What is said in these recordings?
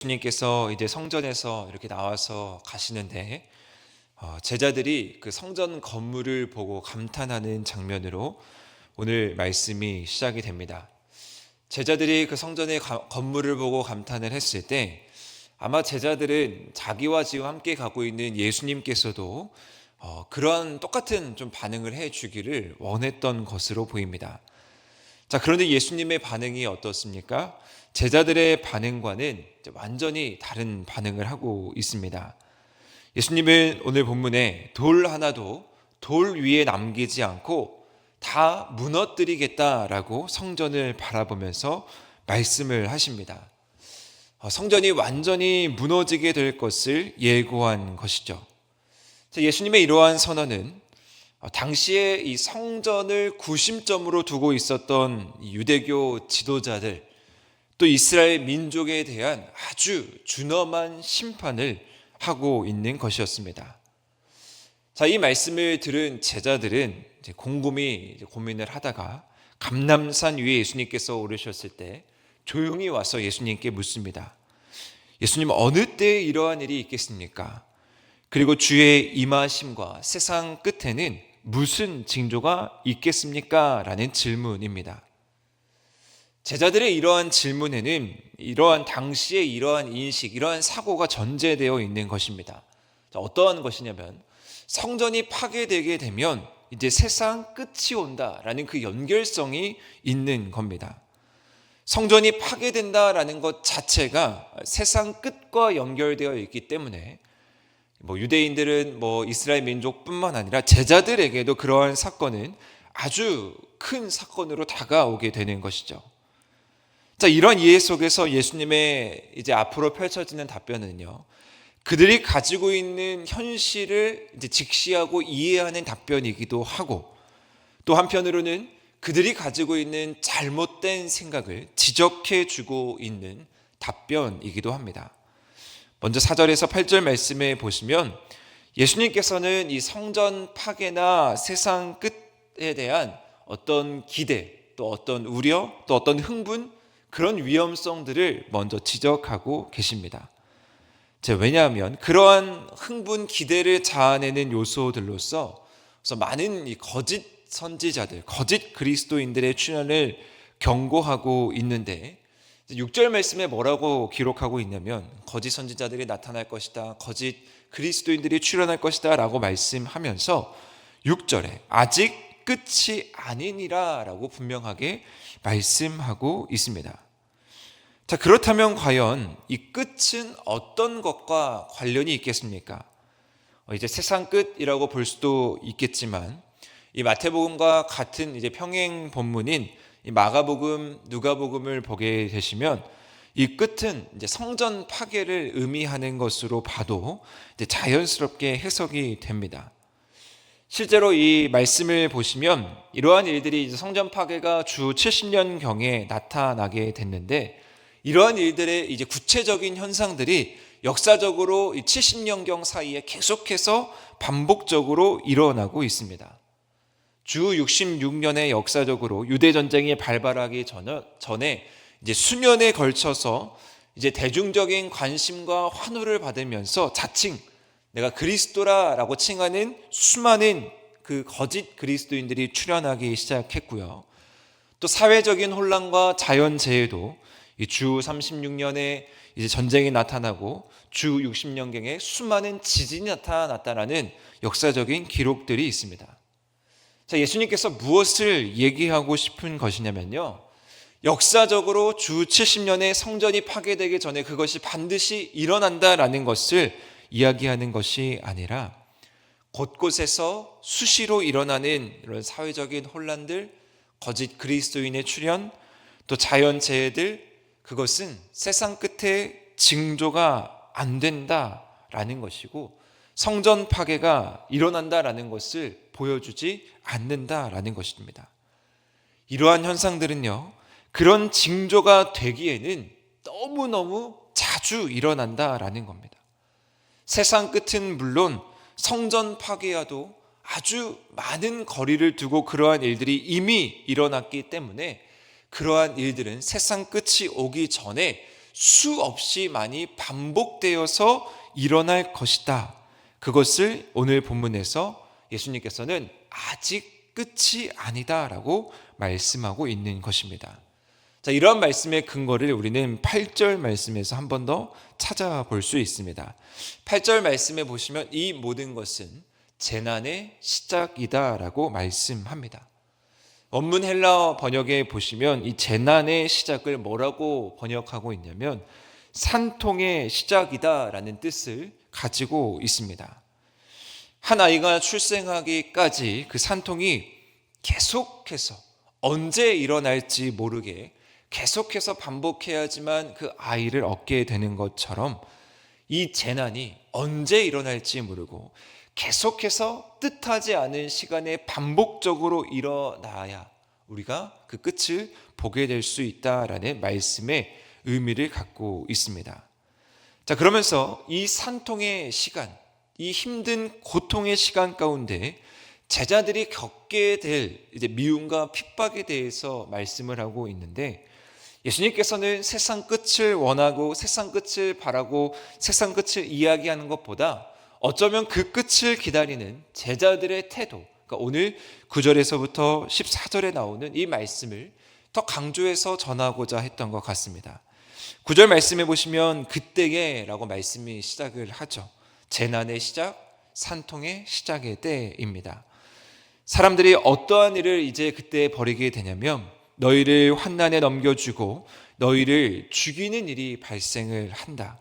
주님께서 이제 성전에서 이렇게 나와서 가시는데 제자들이 그 성전 건물을 보고 감탄하는 장면으로 오늘 말씀이 시작이 됩니다. 제자들이 그 성전의 건물을 보고 감탄을 했을 때 아마 제자들은 자기와 지금 함께 가고 있는 예수님께서도 그런 똑같은 좀 반응을 해 주기를 원했던 것으로 보입니다. 자, 그런데 예수님의 반응이 어떻습니까? 제자들의 반응과는 완전히 다른 반응을 하고 있습니다. 예수님은 오늘 본문에 돌 하나도 돌 위에 남기지 않고 다 무너뜨리겠다라고 성전을 바라보면서 말씀을 하십니다. 성전이 완전히 무너지게 될 것을 예고한 것이죠. 예수님의 이러한 선언은 당시에 이 성전을 구심점으로 두고 있었던 유대교 지도자들, 또 이스라엘 민족에 대한 아주 준엄한 심판을 하고 있는 것이었습니다. 자, 이 말씀을 들은 제자들은 이제 곰곰이 고민을 하다가 감람산 위에 예수님께서 오르셨을 때 조용히 와서 예수님께 묻습니다. 예수님, 어느 때에 이러한 일이 있겠습니까? 그리고 주의 임하심과 세상 끝에는 무슨 징조가 있겠습니까? 라는 질문입니다. 제자들의 이러한 질문에는 이러한 당시의 이러한 인식, 이러한 사고가 전제되어 있는 것입니다. 어떠한 것이냐면 성전이 파괴되게 되면 이제 세상 끝이 온다라는 그 연결성이 있는 겁니다. 성전이 파괴된다라는 것 자체가 세상 끝과 연결되어 있기 때문에 유대인들은 이스라엘 민족뿐만 아니라 제자들에게도 그러한 사건은 아주 큰 사건으로 다가오게 되는 것이죠. 자, 이런 이해 속에서 예수님의 이제 앞으로 펼쳐지는 답변은요, 그들이 가지고 있는 현실을 이제 직시하고 이해하는 답변이기도 하고, 또 한편으로는 그들이 가지고 있는 잘못된 생각을 지적해 주고 있는 답변이기도 합니다. 먼저 4절에서 8절 말씀에 보시면 예수님께서는 이 성전 파괴나 세상 끝에 대한 어떤 기대, 또 어떤 우려, 또 어떤 흥분, 그런 위험성들을 먼저 지적하고 계십니다. 왜냐하면 그러한 흥분, 기대를 자아내는 요소들로서 많은 이 거짓 선지자들, 거짓 그리스도인들의 출현을 경고하고 있는데 6절 말씀에 뭐라고 기록하고 있냐면 거짓 선지자들이 나타날 것이다, 거짓 그리스도인들이 출현할 것이다 라고 말씀하면서 6절에 아직 끝이 아니니라 라고 분명하게 말씀하고 있습니다. 자, 그렇다면 과연 이 끝은 어떤 것과 관련이 있겠습니까? 이제 세상 끝이라고 볼 수도 있겠지만 이 마태복음과 같은 이제 평행 본문인 이 마가복음, 누가복음을 보게 되시면 이 끝은 이제 성전 파괴를 의미하는 것으로 봐도 이제 자연스럽게 해석이 됩니다. 실제로 이 말씀을 보시면 이러한 일들이 이제 성전 파괴가 주 70년경에 나타나게 됐는데 이러한 일들의 이제 구체적인 현상들이 역사적으로 이 70년경 사이에 계속해서 반복적으로 일어나고 있습니다. 주 66년에 역사적으로 유대 전쟁이 발발하기 전에 이제 수년에 걸쳐서 이제 대중적인 관심과 환호를 받으면서 자칭 내가 그리스도라라고 칭하는 수많은 그 거짓 그리스도인들이 출현하기 시작했고요. 또 사회적인 혼란과 자연재해도 이 주 36년에 이제 전쟁이 나타나고 주 60년경에 수많은 지진이 나타났다라는 역사적인 기록들이 있습니다. 자, 예수님께서 무엇을 얘기하고 싶은 것이냐면요, 역사적으로 주 70년에 성전이 파괴되기 전에 그것이 반드시 일어난다라는 것을 이야기하는 것이 아니라 곳곳에서 수시로 일어나는 이런 사회적인 혼란들, 거짓 그리스도인의 출현, 또 자연재해들, 그것은 세상 끝에 징조가 안 된다라는 것이고 성전 파괴가 일어난다라는 것을 보여주지 않는다라는 것입니다. 이러한 현상들은요, 그런 징조가 되기에는 너무너무 자주 일어난다라는 겁니다. 세상 끝은 물론 성전 파괴와도 아주 많은 거리를 두고 그러한 일들이 이미 일어났기 때문에 그러한 일들은 세상 끝이 오기 전에 수없이 많이 반복되어서 일어날 것이다. 그것을 오늘 본문에서 예수님께서는 아직 끝이 아니다라고 말씀하고 있는 것입니다. 자, 이러한 말씀의 근거를 우리는 8절 말씀에서 한 번 더 찾아볼 수 있습니다. 8절 말씀에 보시면 이 모든 것은 재난의 시작이다라고 말씀합니다. 원문 헬라어 번역에 보시면 이 재난의 시작을 뭐라고 번역하고 있냐면 산통의 시작이다라는 뜻을 가지고 있습니다. 한 아이가 출생하기까지 그 산통이 계속해서 언제 일어날지 모르게 계속해서 반복해야지만 그 아이를 얻게 되는 것처럼 이 재난이 언제 일어날지 모르고 계속해서 뜻하지 않은 시간에 반복적으로 일어나야 우리가 그 끝을 보게 될 수 있다라는 말씀의 의미를 갖고 있습니다. 자, 그러면서 이 산통의 시간, 이 힘든 고통의 시간 가운데 제자들이 겪게 될 이제 미움과 핍박에 대해서 말씀을 하고 있는데, 예수님께서는 세상 끝을 원하고 세상 끝을 바라고 세상 끝을 이야기하는 것보다 어쩌면 그 끝을 기다리는 제자들의 태도, 그러니까 오늘 9절에서부터 14절에 나오는 이 말씀을 더 강조해서 전하고자 했던 것 같습니다. 9절 말씀해 보시면 그때에 라고 말씀이 시작을 하죠. 재난의 시작, 산통의 시작의 때입니다. 사람들이 어떠한 일을 이제 그때 벌이게 되냐면 너희를 환난에 넘겨주고 너희를 죽이는 일이 발생을 한다.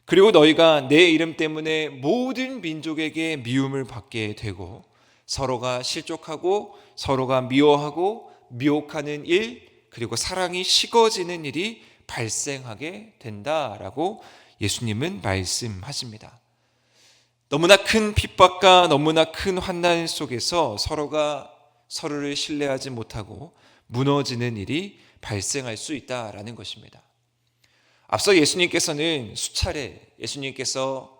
그리고 너희가 내 이름 때문에 모든 민족에게 미움을 받게 되고 서로가 실족하고 서로가 미워하고 미혹하는 일, 그리고 사랑이 식어지는 일이 발생하게 된다라고 예수님은 말씀하십니다. 너무나 큰 핍박과 너무나 큰 환난 속에서 서로가 서로를 신뢰하지 못하고 무너지는 일이 발생할 수 있다라는 것입니다. 앞서 예수님께서는 수차례 예수님께서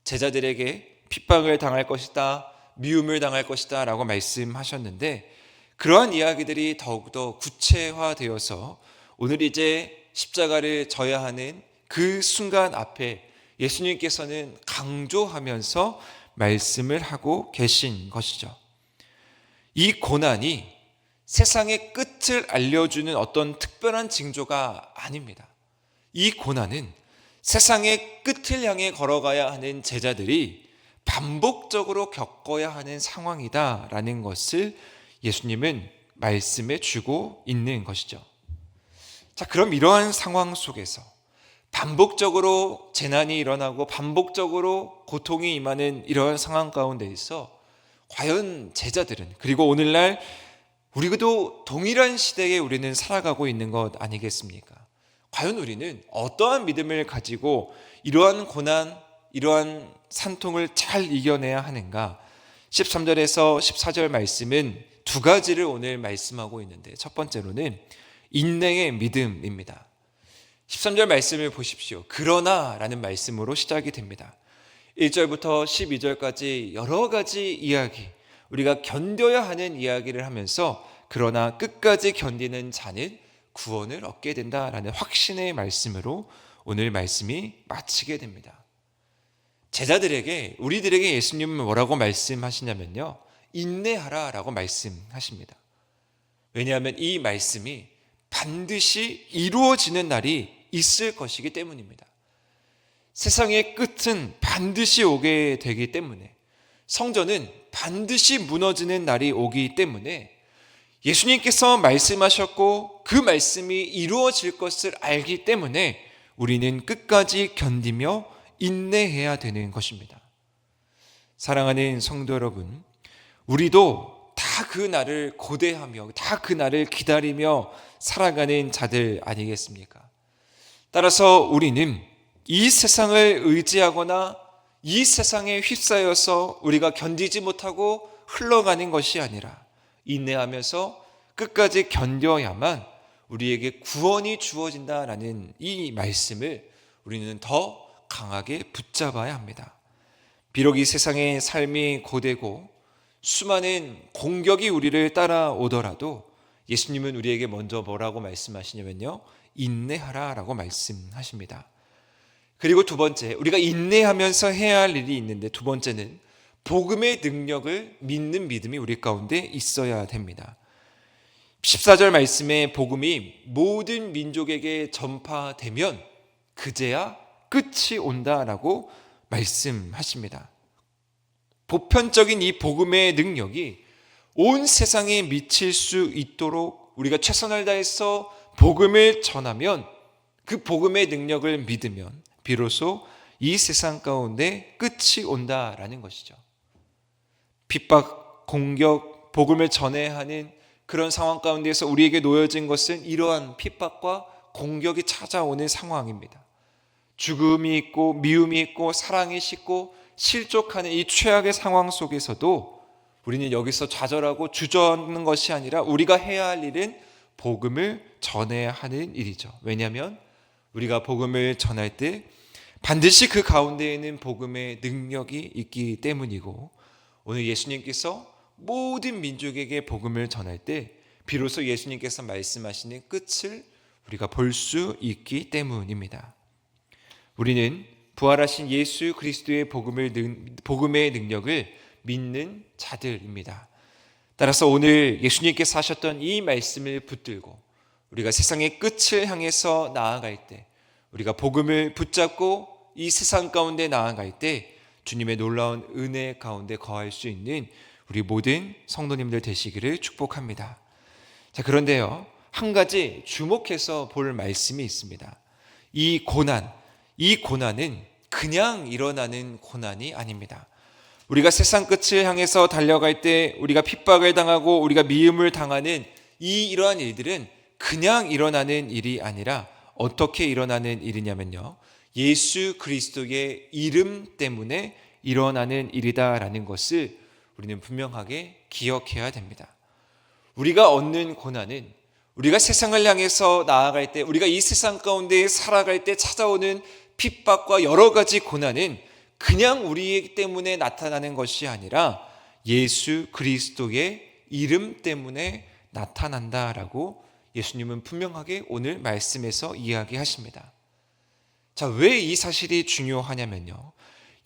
제자들에게 핍박을 당할 것이다, 미움을 당할 것이다 라고 말씀하셨는데, 그러한 이야기들이 더욱더 구체화되어서 오늘 이제 십자가를 져야 하는 그 순간 앞에 예수님께서는 강조하면서 말씀을 하고 계신 것이죠. 이 고난이 세상의 끝을 알려주는 어떤 특별한 징조가 아닙니다. 이 고난은 세상의 끝을 향해 걸어가야 하는 제자들이 반복적으로 겪어야 하는 상황이다라는 것을 예수님은 말씀해 주고 있는 것이죠. 자, 그럼 이러한 상황 속에서 반복적으로 재난이 일어나고 반복적으로 고통이 임하는 이러한 상황 가운데 있어 과연 제자들은, 그리고 오늘날 우리도 동일한 시대에 우리는 살아가고 있는 것 아니겠습니까? 과연 우리는 어떠한 믿음을 가지고 이러한 고난, 이러한 산통을 잘 이겨내야 하는가? 13절에서 14절 말씀은 두 가지를 오늘 말씀하고 있는데, 첫 번째로는 인내의 믿음입니다. 13절 말씀을 보십시오. 그러나 라는 말씀으로 시작이 됩니다. 1절부터 12절까지 여러 가지 이야기, 우리가 견뎌야 하는 이야기를 하면서 그러나 끝까지 견디는 자는 구원을 얻게 된다라는 확신의 말씀으로 오늘 말씀이 마치게 됩니다. 제자들에게, 우리들에게 예수님은 뭐라고 말씀하시냐면요, 인내하라 라고 말씀하십니다. 왜냐하면 이 말씀이 반드시 이루어지는 날이 있을 것이기 때문입니다. 세상의 끝은 반드시 오게 되기 때문에, 성전은 반드시 무너지는 날이 오기 때문에 예수님께서 말씀하셨고 그 말씀이 이루어질 것을 알기 때문에 우리는 끝까지 견디며 인내해야 되는 것입니다. 사랑하는 성도 여러분, 우리도 다 그 날을 고대하며 다 그 날을 기다리며 살아가는 자들 아니겠습니까? 따라서 우리는 이 세상을 의지하거나 이 세상에 휩싸여서 우리가 견디지 못하고 흘러가는 것이 아니라 인내하면서 끝까지 견뎌야만 우리에게 구원이 주어진다라는 이 말씀을 우리는 더 강하게 붙잡아야 합니다. 비록 이 세상의 삶이 고되고 수많은 공격이 우리를 따라오더라도 예수님은 우리에게 먼저 뭐라고 말씀하시냐면요, 인내하라라고 말씀하십니다. 그리고 두 번째, 우리가 인내하면서 해야 할 일이 있는데 두 번째는 복음의 능력을 믿는 믿음이 우리 가운데 있어야 됩니다. 14절 말씀에 복음이 모든 민족에게 전파되면 그제야 끝이 온다라고 말씀하십니다. 보편적인 이 복음의 능력이 온 세상에 미칠 수 있도록 우리가 최선을 다해서 복음을 전하면, 그 복음의 능력을 믿으면 비로소 이 세상 가운데 끝이 온다라는 것이죠. 핍박, 공격, 복음을 전해야 하는 그런 상황 가운데서 우리에게 놓여진 것은 이러한 핍박과 공격이 찾아오는 상황입니다. 죽음이 있고 미움이 있고 사랑이 식고 실족하는 이 최악의 상황 속에서도 우리는 여기서 좌절하고 주저하는 것이 아니라 우리가 해야 할 일은 복음을 전해야 하는 일이죠. 왜냐하면 우리가 복음을 전할 때 반드시 그 가운데에는 복음의 능력이 있기 때문이고, 오늘 예수님께서 모든 민족에게 복음을 전할 때 비로소 예수님께서 말씀하시는 끝을 우리가 볼 수 있기 때문입니다. 우리는 부활하신 예수 그리스도의 복음의 능력을 믿는 자들입니다. 따라서 오늘 예수님께서 하셨던 이 말씀을 붙들고 우리가 세상의 끝을 향해서 나아갈 때, 우리가 복음을 붙잡고 이 세상 가운데 나아갈 때 주님의 놀라운 은혜 가운데 거할 수 있는 우리 모든 성도님들 되시기를 축복합니다. 자, 그런데요, 한 가지 주목해서 볼 말씀이 있습니다. 이 고난은 그냥 일어나는 고난이 아닙니다. 우리가 세상 끝을 향해서 달려갈 때 우리가 핍박을 당하고 우리가 미움을 당하는 이러한 일들은 그냥 일어나는 일이 아니라 어떻게 일어나는 일이냐면요, 예수 그리스도의 이름 때문에 일어나는 일이다라는 것을 우리는 분명하게 기억해야 됩니다. 우리가 얻는 고난은 우리가 세상을 향해서 나아갈 때, 우리가 이 세상 가운데 살아갈 때 찾아오는 핍박과 여러 가지 고난은 그냥 우리 때문에 나타나는 것이 아니라 예수 그리스도의 이름 때문에 나타난다라고 예수님은 분명하게 오늘 말씀에서 이야기하십니다. 자, 왜 이 사실이 중요하냐면요,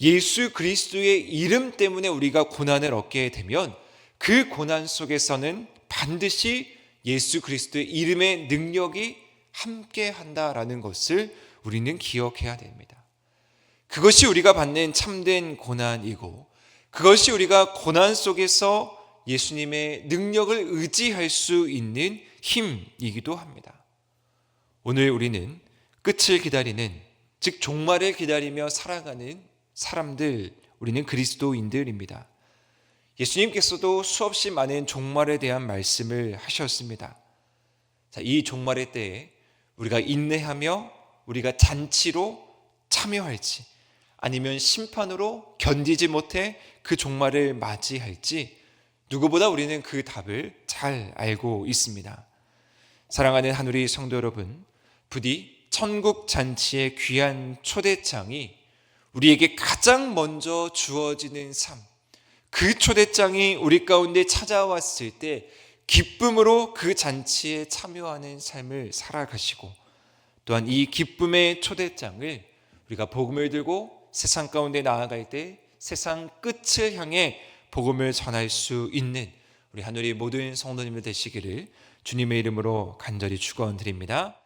예수 그리스도의 이름 때문에 우리가 고난을 얻게 되면 그 고난 속에서는 반드시 예수 그리스도의 이름의 능력이 함께 한다라는 것을 우리는 기억해야 됩니다. 그것이 우리가 받는 참된 고난이고, 그것이 우리가 고난 속에서 예수님의 능력을 의지할 수 있는 힘이기도 합니다. 오늘 우리는 끝을 기다리는, 즉 종말을 기다리며 살아가는 사람들, 우리는 그리스도인들입니다. 예수님께서도 수없이 많은 종말에 대한 말씀을 하셨습니다. 자, 이 종말의 때에 우리가 인내하며 우리가 잔치로 참여할지, 아니면 심판으로 견디지 못해 그 종말을 맞이할지, 누구보다 우리는 그 답을 잘 알고 있습니다. 사랑하는 한우리 성도 여러분, 부디 천국 잔치의 귀한 초대장이 우리에게 가장 먼저 주어지는 삶, 그 초대장이 우리 가운데 찾아왔을 때 기쁨으로 그 잔치에 참여하는 삶을 살아가시고, 또한 이 기쁨의 초대장을 우리가 복음을 들고 세상 가운데 나아갈 때 세상 끝을 향해 복음을 전할 수 있는 우리 하늘의 모든 성도님들 되시기를 주님의 이름으로 간절히 축원드립니다.